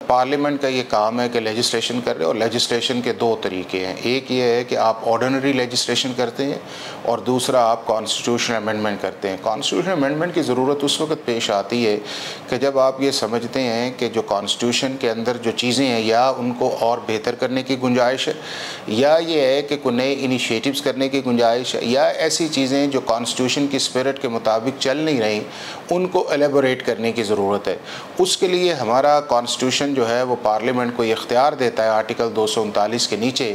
Parliament का ये काम है कि लेजिस्लेशन कर रहे हैं, और लेजिस्लेशन के दो तरीके हैं। एक ये है कि आप ऑर्डिनरी लेजिस्लेशन करते हैं और दूसरा आप कॉन्स्टिट्यूशनल अमेंडमेंट करते हैं। कॉन्स्टिट्यूशनल अमेंडमेंट की ज़रूरत उस वक्त पेश आती है कि जब आप ये समझते हैं कि जो कॉन्स्टिट्यूशन के अंदर जो चीज़ें हैं या उनको और बेहतर करने की गुंजाइश है, या ये है कि कोई नए इनिशिएटिव्स करने की गुंजाइश है, या ऐसी चीज़ें जो कॉन्स्टिट्यूशन की स्पिरिट के मुताबिक चल नहीं रही उनको एलेबोरेट करने की ज़रूरत है। उसके लिए हमारा कॉन्स्टिट्यूशन जो है वो पार्लियामेंट को ये इख्तियार देता है आर्टिकल 239 के नीचे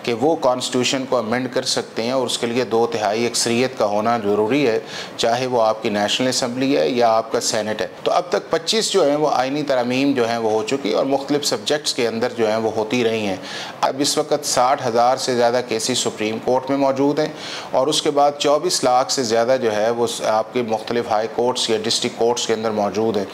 कि वो कॉन्स्टिट्यूशन को अमेंड कर सकते हैं, और उसके लिए 2/3 अक्सरियत का होना ज़रूरी है, चाहे वो आपकी नेशनल असम्बली है या आपका सेनेट है। तो अब तक 25 जो है वो आइनी तरमीम जो है वो हो चुकी है और मुख्तलिफ सब्जेक्ट्स के अंदर जो है वो होती रही हैं। अब इस वक्त 60,000 से ज़्यादा केसेस सुप्रीम कोर्ट में मौजूद हैं, और उसके बाद 24 लाख से ज़्यादा जो है वो आपके मुख्तलिफ हाई कोर्ट्स या डिस्ट्रिक्ट कोर्ट्स के अंदर मौजूद हैं।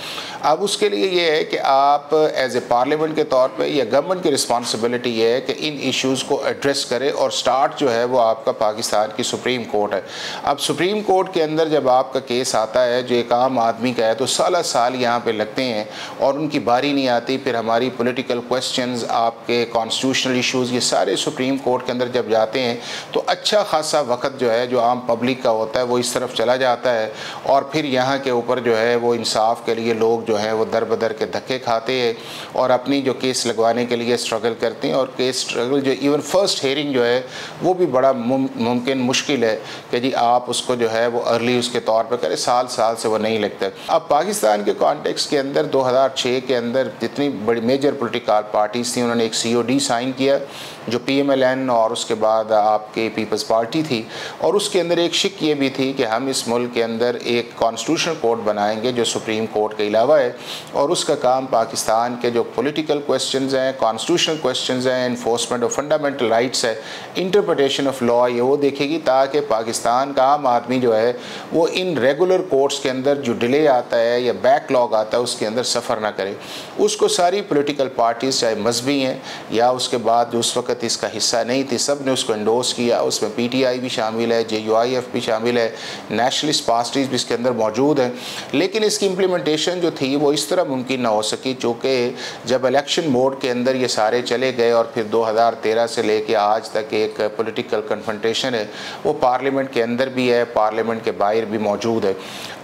अब उसके लिए ये है कि आप एज ए पार्लियामेंट के तौर पे या गवर्नमेंट की रिस्पॉन्सिबिलिटी ये है कि इन इश्यूज़ को एड्रेस करे, और स्टार्ट जो है वो आपका पाकिस्तान की सुप्रीम कोर्ट है। अब सुप्रीम कोर्ट के अंदर जब आपका केस आता है जो एक आम आदमी का है, तो साल साल यहाँ पे लगते हैं और उनकी बारी नहीं आती। फिर हमारी पॉलिटिकल क्वेश्चंस, आपके कॉन्स्टिट्यूशनल इश्यूज़, ये सारे सुप्रीम कोर्ट के अंदर जब जाते हैं तो अच्छा खासा वक्त जो है जो आम पब्लिक का होता है वो इस तरफ चला जाता है, और फिर यहाँ के ऊपर जो है वो इंसाफ के लिए लोग जो है वो दर बदर के धक्के खाते हैं और अपनी जो केस लगवाने के लिए स्ट्रगल करते हैं। और केस स्ट्रगल जो इवन फर्स्ट हेयरिंग जो है वो भी बड़ा मुमकिन मुश्किल है कि जी आप उसको जो है वो अर्ली उसके तौर पर करें, साल साल से वो नहीं लगता। अब पाकिस्तान के कॉन्टेक्स्ट के अंदर 2006 के अंदर जितनी बड़ी मेजर पोलिटिकल पार्टीज़ थी उन्होंने एक COD साइन किया जो PMLN और उसके बाद आपके पीपल्स पार्टी थी, और उसके अंदर एक शिक ये भी थी कि हम इस मुल्क के अंदर एक कॉन्स्टिट्यूशनल कोर्ट बनाएंगे जो सुप्रीम कोर्ट के अलावा है, और उसका काम पाकिस्तान के जो पॉलिटिकल क्वेश्चंस हैं, कॉन्स्टिट्यूशनल क्वेश्चंस हैं, इन्फोर्समेंट ऑफ फंडामेंटल राइट्स है, इंटरप्रिटेशन ऑफ लॉ, ये वो देखेगी ताकि पाकिस्तान का आम आदमी जो है वो इन रेगुलर कोर्ट्स के अंदर जो डिले आता है या बैकलॉग आता है उसके अंदर सफ़र ना करे। उसको सारी पॉलिटिकल पार्टीज़ चाहे मजहबी हैं या उसके बाद जो उस वक्त इसका हिस्सा नहीं थी, सब ने उसको एंडोर्स किया। उसमें PTI भी शामिल है, JUIF भी शामिल है, नेशनलिस्ट पार्टीज़ भी इसके अंदर मौजूद हैं। लेकिन इसकी इम्प्लीमेंटेशन जो थी वो इस तरह मुमकिन ना हो सकी, चूँकि जब इलेक्शन मोड के अंदर ये सारे चले गए और फिर 2013 से लेके आज तक एक पॉलिटिकल कन्फ्रंटेशन है वो पार्लियामेंट के अंदर भी है, पार्लियामेंट के बाहर भी मौजूद है।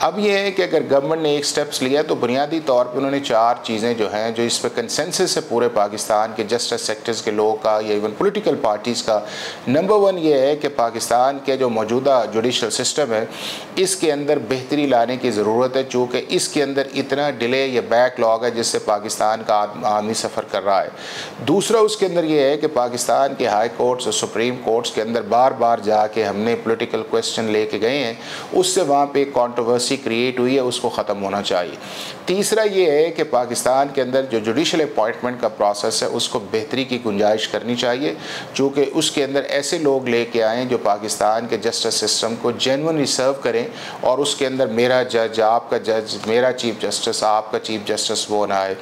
अब ये है कि अगर गवर्नमेंट ने एक स्टेप्स लिया तो बुनियादी तौर पर उन्होंने 4 चीज़ें जो हैं जो इस पर कंसेंसस है पूरे पाकिस्तान के जस्टिस सेक्टर्स के लोगों का या इवन पॉलिटिकल पार्टीज़ का। नंबर 1 ये है कि पाकिस्तान के जो मौजूदा जुडिशल सिस्टम है इसके अंदर बेहतरी लाने की ज़रूरत है, चूँकि इसके अंदर इतना डिले या बैकलॉग है जिससे पाकिस्तान का आदमी सफ़र कर रहा है। दूसरा उसके अंदर ये है कि पाकिस्तान के हाई कोर्ट्स और सुप्रीम कोर्ट्स के अंदर बार बार जाके हमने पॉलिटिकल क्वेश्चन लेके गए हैं, उससे वहाँ पे एक कंट्रोवर्सी क्रिएट हुई है, उसको ख़त्म होना चाहिए। तीसरा ये है कि पाकिस्तान के अंदर जो जुडिशल अपॉइंटमेंट का प्रोसेस है उसको बेहतरी की गुंजाइश करनी चाहिए, चूँकि उसके अंदर ऐसे लोग लेके आएँ जो पाकिस्तान के जस्टिस सिस्टम को जेन्युइनली सर्व करें, और उसके अंदर मेरा जज, आपका जज, मेरा चीफ जस्टिस, आपका चीफ जस्टिस वो ना आए।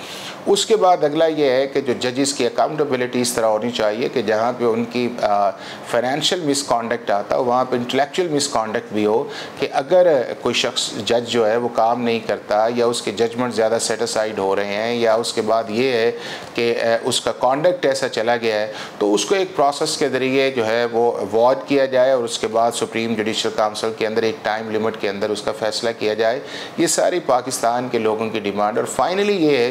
उसके बाद अगला ये है कि जो जजेस की अकाउंटेबिलिटी इस तरह होनी चाहिए कि जहाँ पे उनकी फाइनेंशियल मिसकॉन्डक्ट आता है वहाँ पे इंटेलेक्चुअल मिसकॉन्डक्ट भी हो, कि अगर कोई शख्स जज जो है वो काम नहीं करता या उसके जजमेंट ज़्यादा सेटिसाइड हो रहे हैं या उसके बाद ये है कि उसका कॉन्डक्ट ऐसा चला गया है तो उसको एक प्रोसेस के ज़रिए जो है वो अवॉइड किया जाए और उसके बाद सुप्रीम जुडिशल काउंसिल के अंदर एक टाइम लिमिट के अंदर उसका फ़ैसला किया जाए। ये सारी पाकिस्तान के लोगों की डिमांड। और फाइनली ये है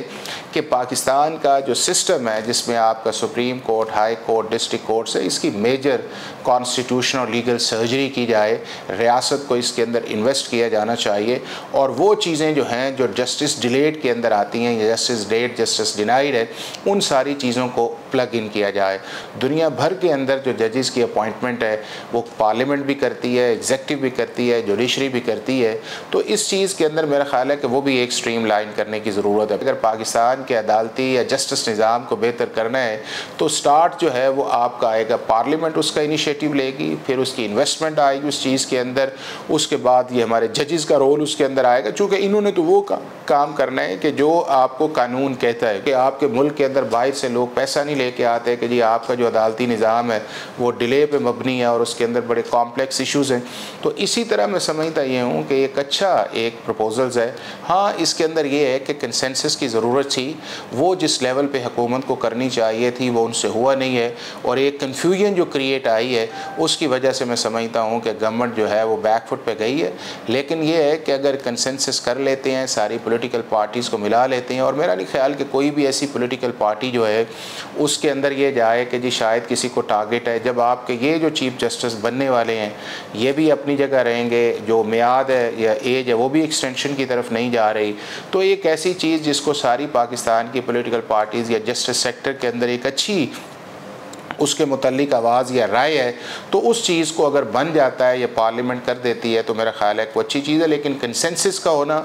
कि पाकिस्तान का जो सिस्टम है जिसमें आपका supreme court, high court, district court है, इसकी मेजर कॉन्स्टिट्यूशन और लीगल सर्जरी की जाए, रियासत को इसके अंदर इन्वेस्ट किया जाना चाहिए, और वो चीज़ें जो हैं जो जस्टिस डिलेड के अंदर आती हैं या जस्टिस डेड, जस्टिस डिनाइड है, उन सारी चीज़ों को प्लग इन किया जाए। दुनिया भर के अंदर जो जजेस की अपॉइंटमेंट है वो पार्लियामेंट भी करती है, एग्जेक्टिव भी करती है, जुडिशरी भी करती है, तो इस चीज़ के अंदर मेरा ख्याल है कि वो भी एक स्ट्रीम लाइन करने की ज़रूरत है। अगर पाकिस्तान के अदालती या जस्टिस निज़ाम को बेहतर करना है तो स्टार्ट जो है वो आपका आएगा, पार्लियामेंट उसका इनिशिएटिव लेगी, फिर उसकी इन्वेस्टमेंट आएगी उस चीज़ के अंदर, उसके बाद ये हमारे जजेस का रोल उसके अंदर आएगा, चूँकि इन्होंने तो वो काम करना है कि जो आपको कानून कहता है कि आपके मुल्क के अंदर बाहर से लोग पैसा नहीं लेके आते कि जी आपका जो अदालती निज़ाम है वो डिले पे मबनी है और उसके अंदर बड़े कॉम्प्लेक्स इश्यूज़ हैं। तो इसी तरह मैं समझता ये हूँ कि एक अच्छा एक प्रपोजल्स है। हाँ, इसके अंदर ये है कि कंसेंसस की ज़रूरत थी, वो जिस लेवल पे हुकूमत को करनी चाहिए थी वो उनसे हुआ नहीं है, और एक कन्फ्यूजन जो क्रिएट आई है उसकी वजह से मैं समझता हूँ कि गवर्नमेंट जो है वो बैकफुट पे गई है। लेकिन ये है कि अगर कंसेंसस कर लेते हैं, सारी पॉलिटिकल पार्टीज़ को मिला लेते हैं, और मेरा नहीं ख्याल कि कोई भी ऐसी पॉलिटिकल पार्टी जो है उसके अंदर ये जाए कि जी शायद किसी को टारगेट है। जब आपके ये जो चीफ जस्टिस बनने वाले हैं ये भी अपनी जगह रहेंगे, जो मियाद है या एज है वो भी एक्सटेंशन की तरफ नहीं जा रही, तो एक ऐसी चीज़ जिसको सारी पाकिस्तान की पॉलिटिकल पार्टीज़ या जस्टिस सेक्टर के अंदर एक अच्छी उसके मुतल्लिक आवाज़ या राय है, तो उस चीज़ को अगर बन जाता है या पार्लियामेंट कर देती है तो मेरा ख्याल है वो अच्छी चीज़ है। लेकिन कंसेंसस का होना,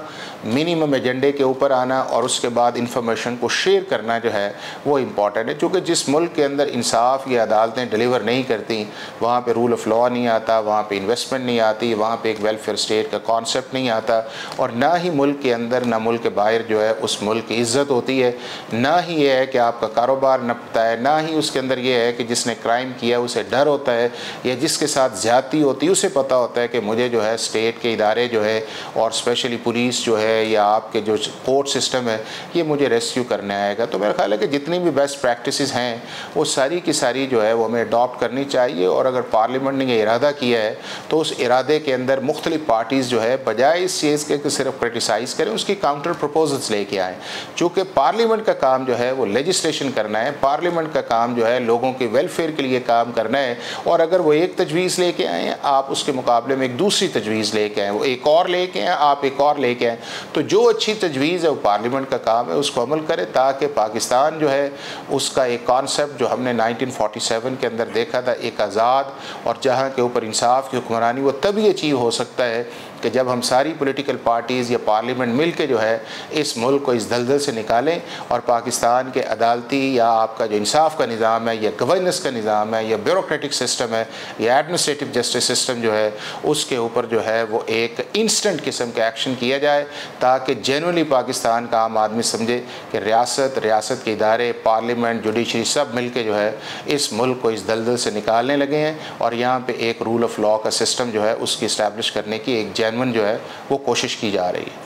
मिनिमम एजेंडे के ऊपर आना और उसके बाद इंफॉर्मेशन को शेयर करना जो है वो इम्पॉर्टेंट है। क्योंकि जिस मुल्क के अंदर इंसाफ या अदालतें डिलीवर नहीं करती वहाँ पर रूल ऑफ़ लॉ नहीं आता, वहाँ पर इन्वेस्टमेंट नहीं आती, वहाँ पर एक वेलफेयर स्टेट का कॉन्सेप्ट नहीं आता, और ना ही मुल्क के अंदर ना मुल्क के बाहर जो है उस मुल्क की इज़्ज़त होती है, ना ही ये है कि आपका कारोबार नपता है, ना ही उसके अंदर ये है कि जिसने क्राइम किया उसे डर होता है, या जिसके साथ ज़्यादती होती है उसे पता होता है कि मुझे जो है स्टेट के इदारे जो है और स्पेशली पुलिस जो है या आपके जो कोर्ट सिस्टम है ये मुझे रेस्क्यू करने आएगा। तो मेरा ख्याल है कि जितनी भी बेस्ट प्रैक्टिसेस हैं वो सारी की सारी जो है वो हमें अडॉप्ट करनी चाहिए, और अगर पार्लियामेंट ने ये इरादा किया है तो उस इरादे के अंदर मुख्तलिफ पार्टीज़ जो है बजाय इस चीज़ के सिर्फ क्रिटिसाइज़ करें उसकी काउंटर प्रपोजल्स लेके आएँ। चूँकि पार्लियामेंट का काम जो है वो लेजिस्लेशन करना है, पार्लियामेंट का काम जो है लोगों के वेलफेयर के लिए काम करना है, और अगर वो एक तजवीज़ लेके आए हैं आप उसके मुकाबले में एक दूसरी तजवीज़ लेके आएँ, वो एक और लेके आएँ आप एक और लेके आएँ, तो जो अच्छी तजवीज़ है वो पार्लियामेंट का काम है उसको अमल करें, ताकि पाकिस्तान जो है उसका एक कॉन्सेप्ट जो हमने 1947 के अंदर देखा था, एक आज़ाद और जहाँ के ऊपर इंसाफ की हुक्मरानी, वो तभी अचीव हो सकता है कि जब हम सारी पॉलिटिकल पार्टीज़ या पार्लियामेंट मिल के जो है इस मुल्क को इस दलदल से निकालें, और पाकिस्तान के अदालती या आपका जो इंसाफ का निज़ाम है या गवर्नेंस का निज़ाम है या ब्यूरोक्रेटिक सिस्टम है या एडमिनिस्ट्रेटिव जस्टिस सिस्टम जो है उसके ऊपर जो है वो एक इंस्टेंट किस्म का एक्शन किया जाए, ताकि जेन्युइनली पाकिस्तान का आम आदमी समझे कि रियासत के इदारे, पार्लियामेंट, जुडिशरी सब मिल के जो है इस मुल्क को इस दलदल से निकालने लगे हैं, और यहाँ पर एक रूल ऑफ़ लॉ का सिस्टम जो है उसकी इस्टेब्लिश करने की एक जेन्युइन जो है वो कोशिश की जा रही है।